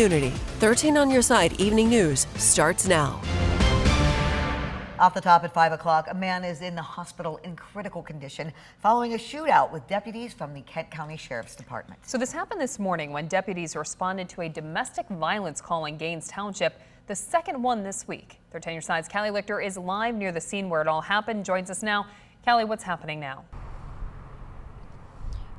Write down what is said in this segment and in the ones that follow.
Unity 13 on your side evening news starts now. Off the top at 5 o'clock, a man is in the hospital in critical condition following a shootout with deputies from the Kent County Sheriff's Department. So this happened this morning when deputies responded to a domestic violence call in Gaines Township, the second one this week. 13 on your side's Callie Lichter is live near the scene where it all happened. Joins us now. Callie, what's happening now?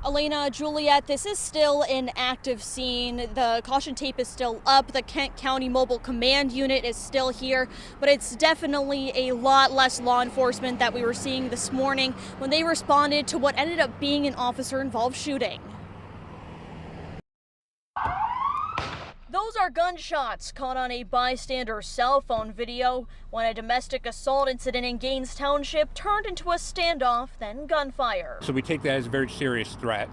Elena, Juliet, this is still an active scene. The caution tape is still up. The Kent County Mobile Command Unit is still here, but it's definitely a lot less law enforcement that we were seeing this morning when they responded to what ended up being an officer-involved shooting. Those are gunshots caught on a bystander's cell phone video when a domestic assault incident in Gaines Township turned into a standoff, then gunfire. So we take that as a very serious threat.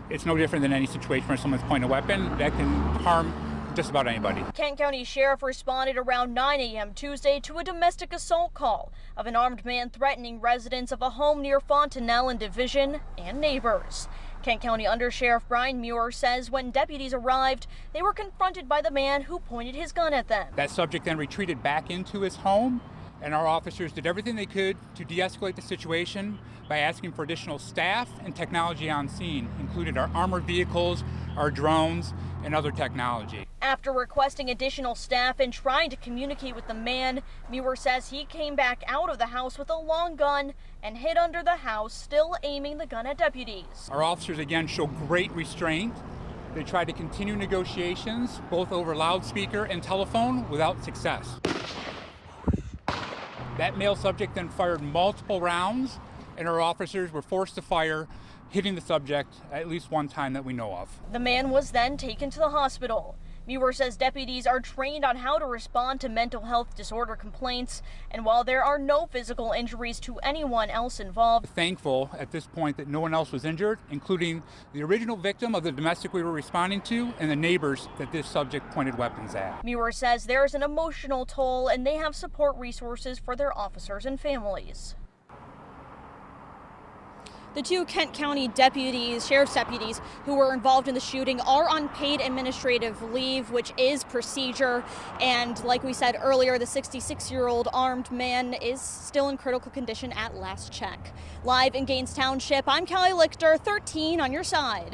It's no different than any situation where someone's pointing a weapon that can harm just about anybody. Kent County Sheriff responded around 9 a.m. Tuesday to a domestic assault call of an armed man threatening residents of a home near Fontanelle and Division and neighbors. Kent County Undersheriff Brian Muir says when deputies arrived, they were confronted by the man who pointed his gun at them. That subject then retreated back into his home, and our officers did everything they could to de-escalate the situation by asking for additional staff and technology on scene, including our armored vehicles, our drones, and other technology. After requesting additional staff and trying to communicate with the man, Muir says he came back out of the house with a long gun and hid under the house, still aiming the gun at deputies. Our officers again show great restraint. They tried to continue negotiations, both over loudspeaker and telephone, without success. That male subject then fired multiple rounds, and our officers were forced to fire, hitting the subject at least one time that we know of. The man was then taken to the hospital. Muir says deputies are trained on how to respond to mental health disorder complaints, and while there are no physical injuries to anyone else involved. Thankful at this point that no one else was injured, including the original victim of the domestic we were responding to and the neighbors that this subject pointed weapons at. Muir says there is an emotional toll and they have support resources for their officers and families. The two Kent County sheriff's deputies who were involved in the shooting are on paid administrative leave, which is procedure. And like we said earlier, the 66-year-old armed man is still in critical condition at last check. Live in Gaines Township, I'm Callie Lichter, 13 on your side.